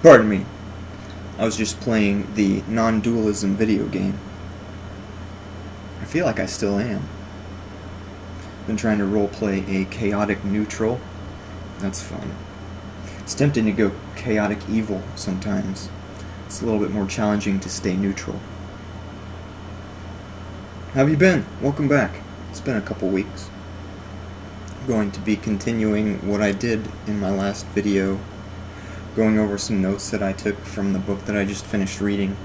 Pardon me. I was just playing the non-dualism video game. I feel like I still am. Been trying to roleplay a chaotic neutral. That's fun. It's tempting to go chaotic evil sometimes. It's a little bit more challenging to stay neutral. How have you been? Welcome back. It's been a couple weeks. I'm going to be continuing what I did in my last video, going over some notes that I took from the book that I just finished reading.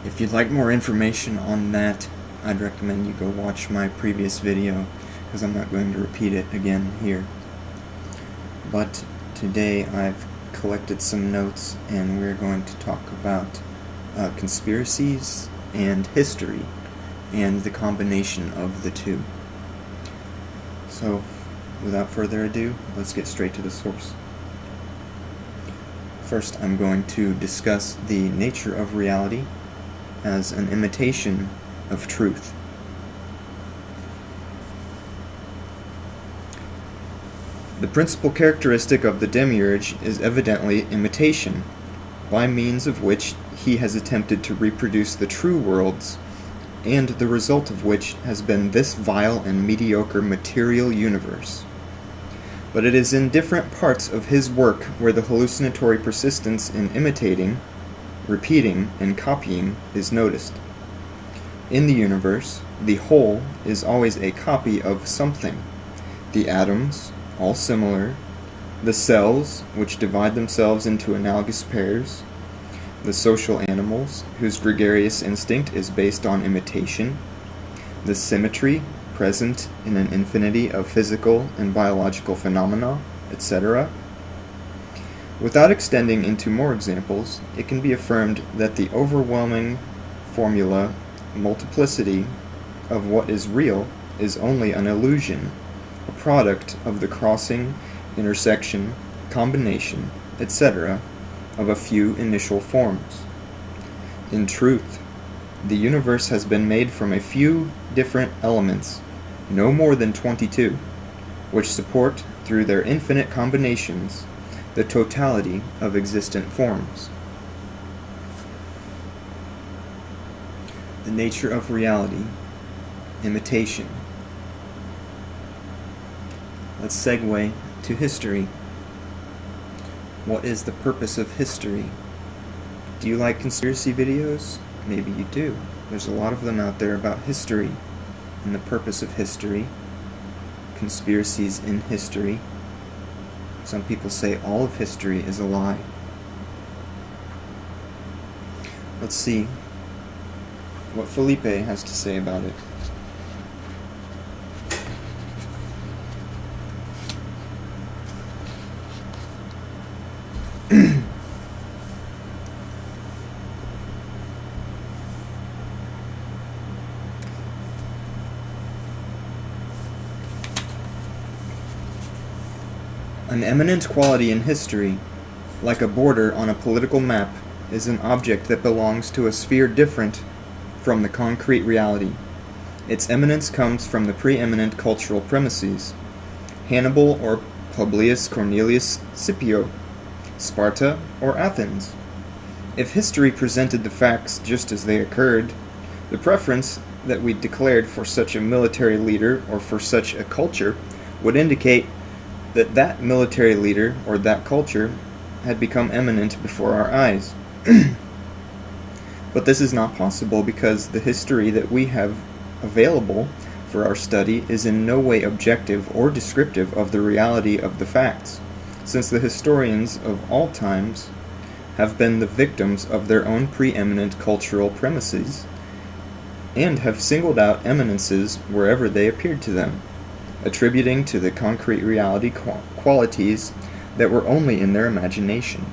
If you'd like more information on that, I'd recommend you go watch my previous video, because I'm not going to repeat it again here. But today I've collected some notes and we're going to talk about conspiracies and history and the combination of the two. So, without further ado, let's get straight to the source. First, I'm going to discuss the nature of reality as an imitation of truth. The principal characteristic of the demiurge is evidently imitation, by means of which he has attempted to reproduce the true worlds, and the result of which has been this vile and mediocre material universe. But it is in different parts of his work where the hallucinatory persistence in imitating, repeating, and copying is noticed. In the universe, the whole is always a copy of something. The atoms, all similar, the cells, which divide themselves into analogous pairs, the social animals, whose gregarious instinct is based on imitation, the symmetry present in an infinity of physical and biological phenomena, etc. Without extending into more examples, it can be affirmed that the overwhelming formula multiplicity of what is real is only an illusion, a product of the crossing, intersection, combination, etc. of a few initial forms. In truth, the universe has been made from a few different elements, no more than 22, which support, through their infinite combinations, the totality of existent forms. The nature of reality, imitation. Let's segue to history. What is the purpose of history? Do you like conspiracy videos? Maybe you do. There's a lot of them out there about history and the purpose of history, conspiracies in history. Some people say all of history is a lie. Let's see what Felipe has to say about it. An eminent quality in history, like a border on a political map, is an object that belongs to a sphere different from the concrete reality. Its eminence comes from the preeminent cultural premises. Hannibal or Publius Cornelius Scipio, Sparta or Athens. If history presented the facts just as they occurred, the preference that we declared for such a military leader or for such a culture would indicate that that military leader or that culture had become eminent before our eyes. But this is not possible because the history that we have available for our study is in no way objective or descriptive of the reality of the facts, since the historians of all times have been the victims of their own preeminent cultural premises and have singled out eminences wherever they appeared to them, attributing to the concrete reality qualities that were only in their imagination,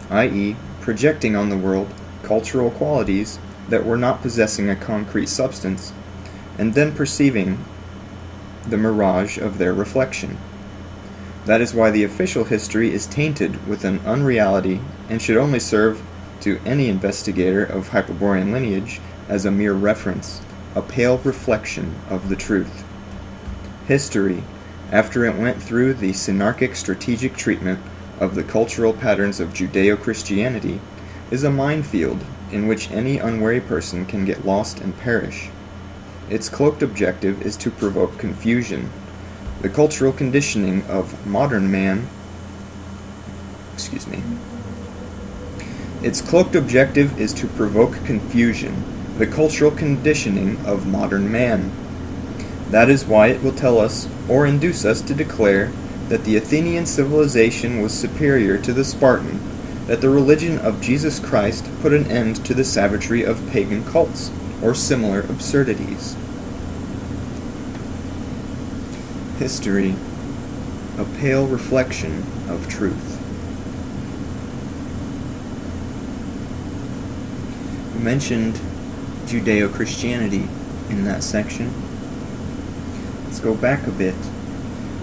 i.e., projecting on the world cultural qualities that were not possessing a concrete substance, and then perceiving the mirage of their reflection. That is why the official history is tainted with an unreality and should only serve to any investigator of Hyperborean lineage as a mere reference, a pale reflection of the truth. History, after it went through the synarchic strategic treatment of the cultural patterns of Judeo-Christianity is a minefield in which any unwary person can get lost and perish. Its cloaked objective is to provoke confusion. The cultural conditioning of modern man Its cloaked objective is to provoke confusion, the cultural conditioning of modern man. That is why it will tell us, or induce us to declare, that the Athenian civilization was superior to the Spartan, that the religion of Jesus Christ put an end to the savagery of pagan cults, or similar absurdities. History, a pale reflection of truth. We mentioned Judeo-Christianity in that section. Let's go back a bit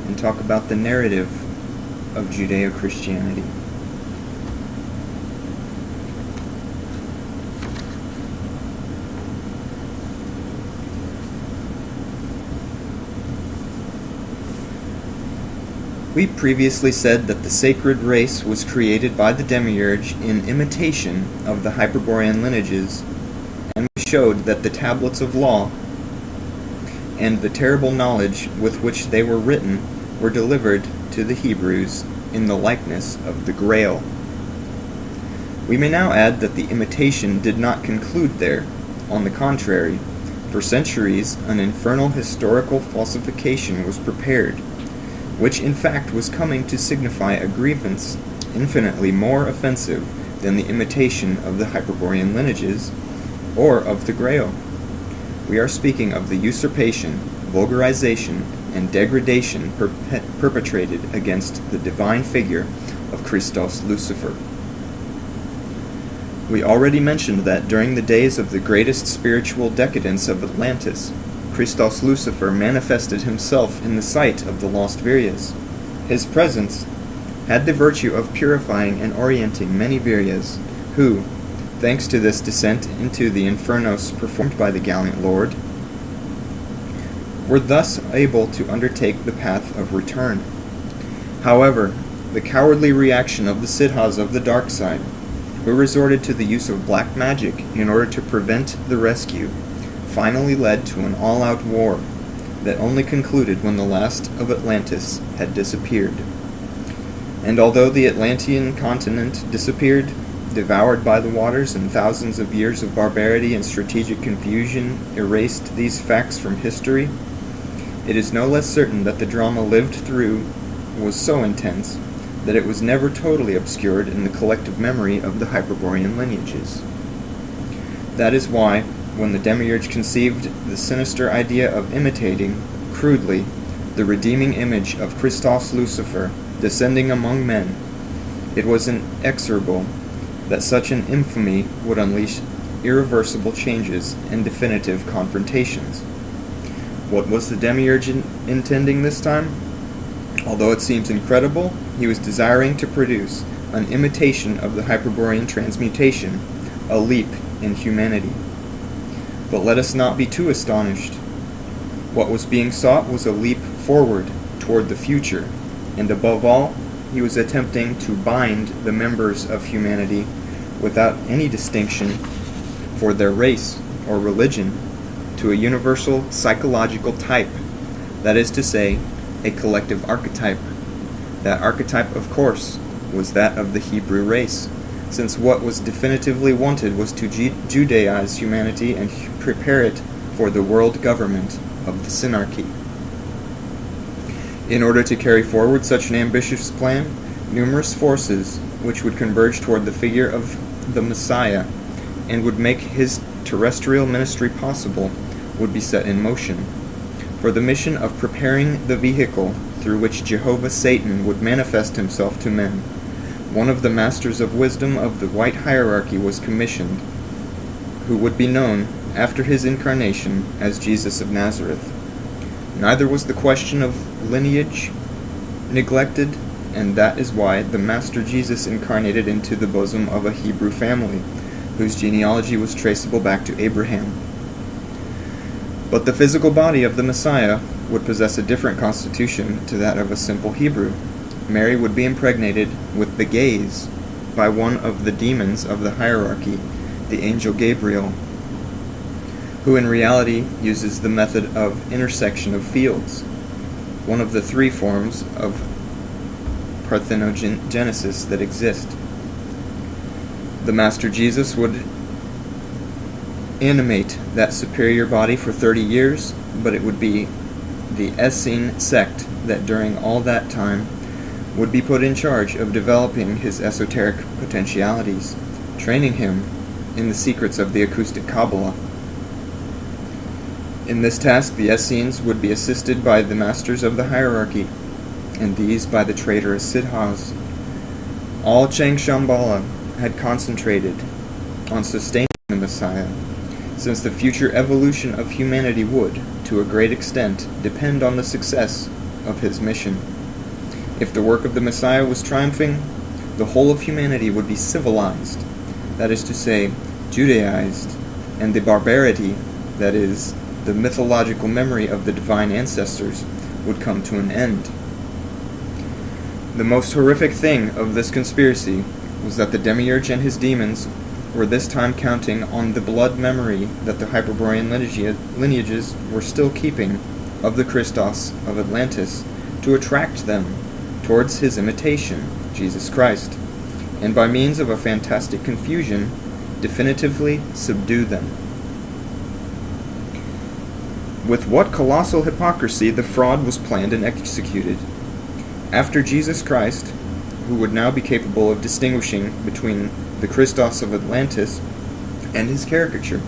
and talk about the narrative of Judeo-Christianity. We previously said that the sacred race was created by the demiurge in imitation of the Hyperborean lineages, and we showed that the tablets of law and the terrible knowledge with which they were written were delivered to the Hebrews in the likeness of the Grail. We may now add that the imitation did not conclude there. On the contrary, for centuries an infernal historical falsification was prepared, which in fact was coming to signify a grievance infinitely more offensive than the imitation of the Hyperborean lineages or of the Grail. We are speaking of the usurpation, vulgarization, and degradation perpetrated against the divine figure of Christos Lucifer. We already mentioned that during the days of the greatest spiritual decadence of Atlantis, Christos Lucifer manifested himself in the sight of the lost Viryas. His presence had the virtue of purifying and orienting many Viryas, who, thanks to this descent into the infernos performed by the gallant Lord, were thus able to undertake the path of return. However, the cowardly reaction of the Siddhas of the dark side, who resorted to the use of black magic in order to prevent the rescue, finally led to an all-out war that only concluded when the last of Atlantis had disappeared. And although the Atlantean continent disappeared, devoured by the waters, and thousands of years of barbarity and strategic confusion erased these facts from history, it is no less certain that the drama lived through was so intense that it was never totally obscured in the collective memory of the Hyperborean lineages. That is why, when the demiurge conceived the sinister idea of imitating, crudely, the redeeming image of Christos Lucifer descending among men, it was inexorable that such an infamy would unleash irreversible changes and definitive confrontations. What was the demiurge intending this time? Although it seems incredible, he was desiring to produce an imitation of the Hyperborean transmutation, a leap in humanity. But let us not be too astonished. What was being sought was a leap forward toward the future, and above all, he was attempting to bind the members of humanity without any distinction for their race or religion to a universal psychological type, that is to say, a collective archetype. That archetype, of course, was that of the Hebrew race, since what was definitively wanted was to Judaize humanity and prepare it for the world government of the Synarchy. In order to carry forward such an ambitious plan, numerous forces, which would converge toward the figure of the Messiah and would make his terrestrial ministry possible, would be set in motion. For the mission of preparing the vehicle through which Jehovah Satan would manifest himself to men, one of the masters of wisdom of the white hierarchy was commissioned, who would be known, after his incarnation, as Jesus of Nazareth. Neither was the question of lineage neglected, and that is why the Master Jesus incarnated into the bosom of a Hebrew family, whose genealogy was traceable back to Abraham. But the physical body of the Messiah would possess a different constitution to that of a simple Hebrew. Mary would be impregnated with the gaze by one of the demons of the hierarchy, the angel Gabriel, who in reality uses the method of intersection of fields, one of the three forms of parthenogenesis that exist. The Master Jesus would animate that superior body for 30 years, but it would be the Essene sect that during all that time would be put in charge of developing his esoteric potentialities, training him in the secrets of the acoustic Kabbalah. In this task, the Essenes would be assisted by the masters of the hierarchy, and these by the traitorous Siddhas. All Chang Shambhala had concentrated on sustaining the Messiah, since the future evolution of humanity would, to a great extent, depend on the success of his mission. If the work of the Messiah was triumphing, the whole of humanity would be civilized, that is to say, Judaized, and the barbarity, that is, the mythological memory of the divine ancestors, would come to an end. The most horrific thing of this conspiracy was that the Demiurge and his demons were this time counting on the blood memory that the Hyperborean lineages were still keeping of the Christos of Atlantis to attract them towards his imitation, Jesus Christ, and by means of a fantastic confusion, definitively subdue them. With what colossal hypocrisy the fraud was planned and executed. After Jesus Christ, who would now be capable of distinguishing between the Christos of Atlantis and his caricature,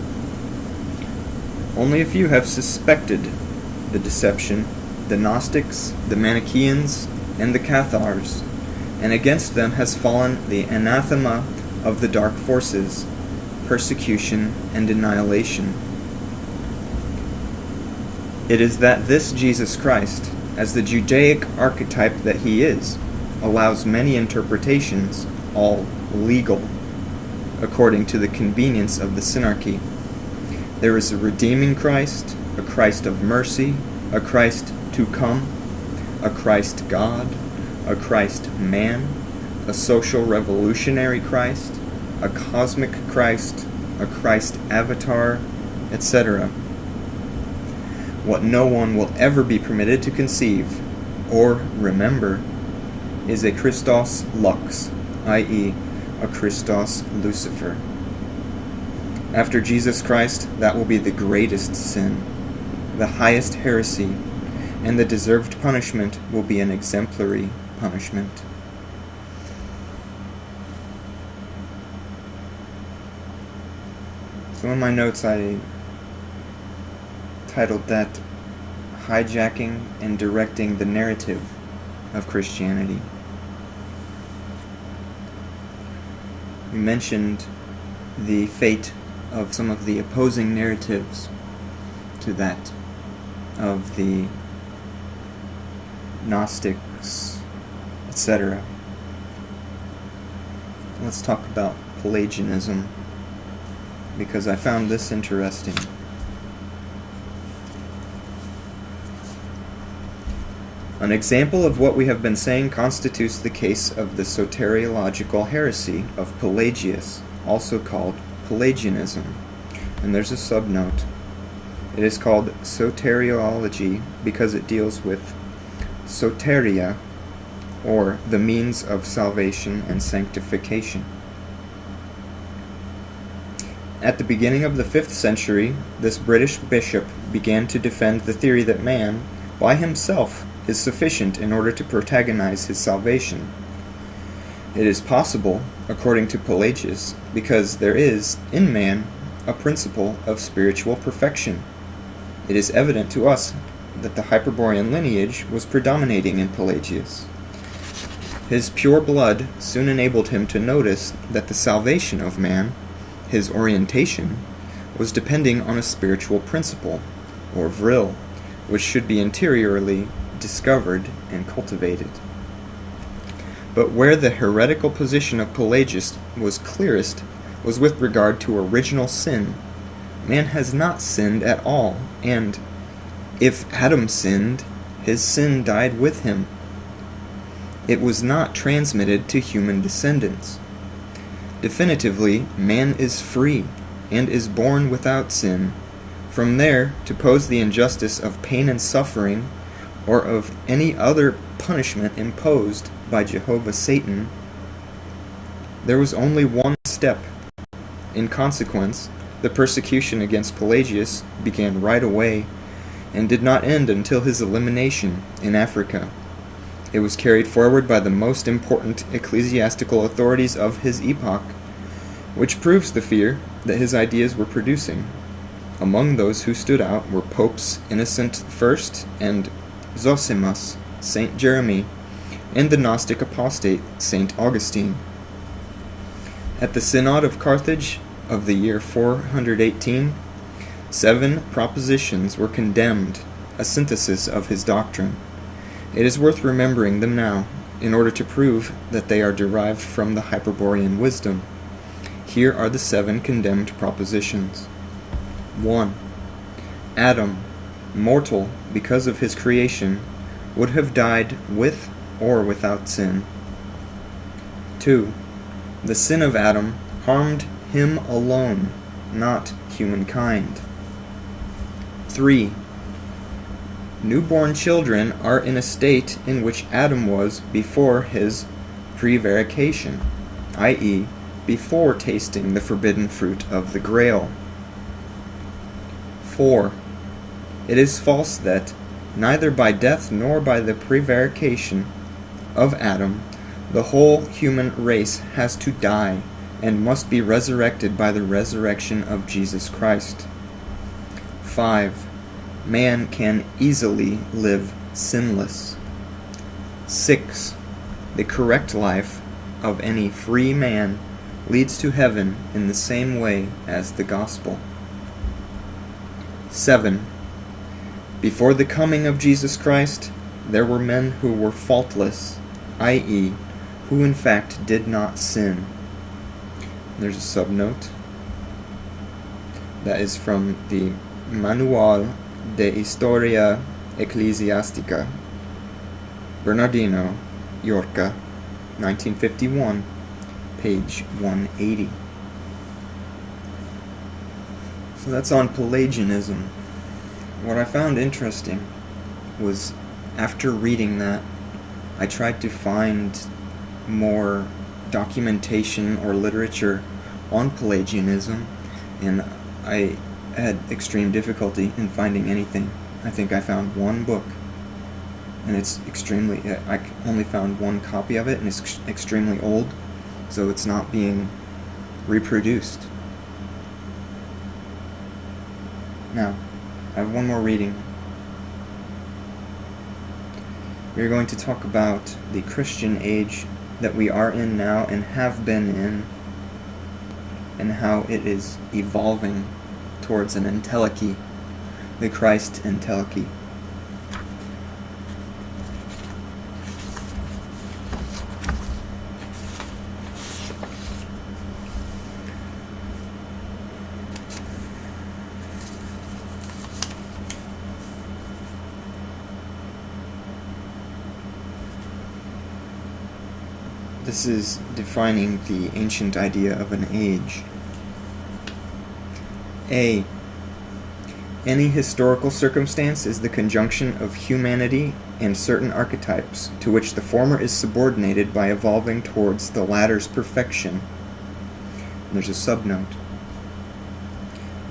only a few have suspected the deception, the Gnostics, the Manichaeans, and the Cathars, and against them has fallen the anathema of the dark forces, persecution and annihilation. It is that this Jesus Christ, as the Judaic archetype that he is, allows many interpretations, all legal, according to the convenience of the synarchy. There is a redeeming Christ, a Christ of mercy, a Christ to come, a Christ God, a Christ man, a social revolutionary Christ, a cosmic Christ, a Christ avatar, etc. What no one will ever be permitted to conceive or remember is a Christos Lux, i.e., a Christos Lucifer. After Jesus Christ, that will be the greatest sin, the highest heresy, and the deserved punishment will be an exemplary punishment. So in my notes I titled that Hijacking and Directing the Narrative of Christianity. We mentioned the fate of some of the opposing narratives to that of the Gnostics, etc. Let's talk about Pelagianism, because I found this interesting. An example of what we have been saying constitutes the case of the soteriological heresy of Pelagius, also called Pelagianism. And there's a subnote. It is called soteriology because it deals with soteria, or the means of salvation and sanctification. At the beginning of the 5th century, this British bishop began to defend the theory that man, by himself, is sufficient in order to protagonize his salvation. It is possible, according to Pelagius, because there is, in man, a principle of spiritual perfection. It is evident to us that the Hyperborean lineage was predominating in Pelagius. His pure blood soon enabled him to notice that the salvation of man, his orientation, was depending on a spiritual principle, or vril, which should be interiorly discovered and cultivated. But where the heretical position of Pelagius was clearest was with regard to original sin. Man has not sinned at all, and if Adam sinned, his sin died with him. it was not transmitted to human descendants. Definitively, man is free and is born without sin. From there, to pose the injustice of pain and suffering, or of any other punishment imposed by Jehovah Satan, there was only one step. In consequence, the persecution against Pelagius began right away and did not end until his elimination in Africa. It was carried forward by the most important ecclesiastical authorities of his epoch, which proves the fear that his ideas were producing. Among those who stood out were Popes Innocent I and Zosimus, Saint Jeremy, and the Gnostic apostate Saint Augustine. At the Synod of Carthage of the year 418, 7 propositions were condemned, a synthesis of his doctrine. It is worth remembering them now, in order to prove that they are derived from the Hyperborean wisdom. Here are the 7 condemned propositions. 1. Adam, mortal because of his creation, would have died with or without sin. 2. The sin of Adam harmed him alone, not humankind. 3. Newborn children are in a state in which Adam was before his prevarication, i.e., before tasting the forbidden fruit of the grail. 4. It is false that, neither by death nor by the prevarication of Adam, the whole human race has to die and must be resurrected by the resurrection of Jesus Christ. 5. Man can easily live sinless. 6. The correct life of any free man leads to heaven in the same way as the gospel. 7. Before the coming of Jesus Christ, there were men who were faultless, i.e., who in fact did not sin. There's a subnote. That is from the Manual de Historia Ecclesiastica, Bernardino, Yorca, 1951, page 180. So that's on Pelagianism. What I found interesting was, after reading that, I tried to find more documentation or literature on Pelagianism, and I had extreme difficulty in finding anything. I think I found one book, and it's I only found one copy of it, and it's extremely old, so it's not being reproduced. Now, I have one more reading. We're going to talk about the Christian age that we are in now and have been in, and how it is evolving towards an entelechy, the Christ entelechy. This is defining the ancient idea of an age. A. Any historical circumstance is the conjunction of humanity and certain archetypes, to which the former is subordinated by evolving towards the latter's perfection. There's a subnote.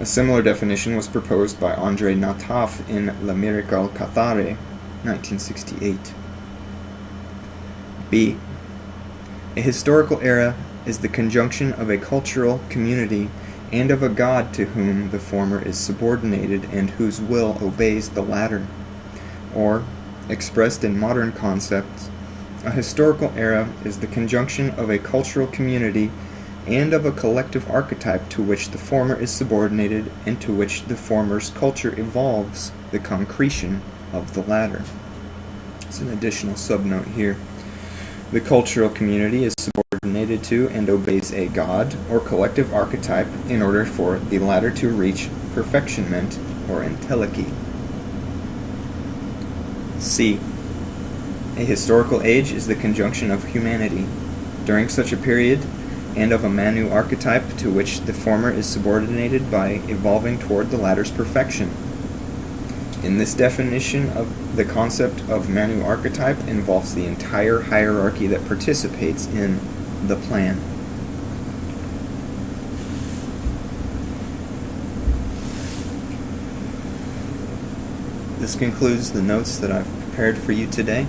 A similar definition was proposed by André Nataf in La Miracle Cathare, 1968. B. A historical era is the conjunction of a cultural community and of a god to whom the former is subordinated and whose will obeys the latter. Or, expressed in modern concepts, a historical era is the conjunction of a cultural community and of a collective archetype to which the former is subordinated and to which the former's culture evolves the concretion of the latter. It's an additional subnote here. The cultural community is subordinated to and obeys a god or collective archetype in order for the latter to reach perfectionment or entelechy. C. A historical age is the conjunction of humanity, during such a period, and of a Manu archetype to which the former is subordinated by evolving toward the latter's perfection. In this definition, of the concept of Manu archetype involves the entire hierarchy that participates in the plan. This concludes the notes that I've prepared for you today.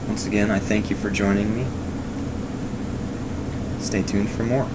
Once again, I thank you for joining me. Stay tuned for more.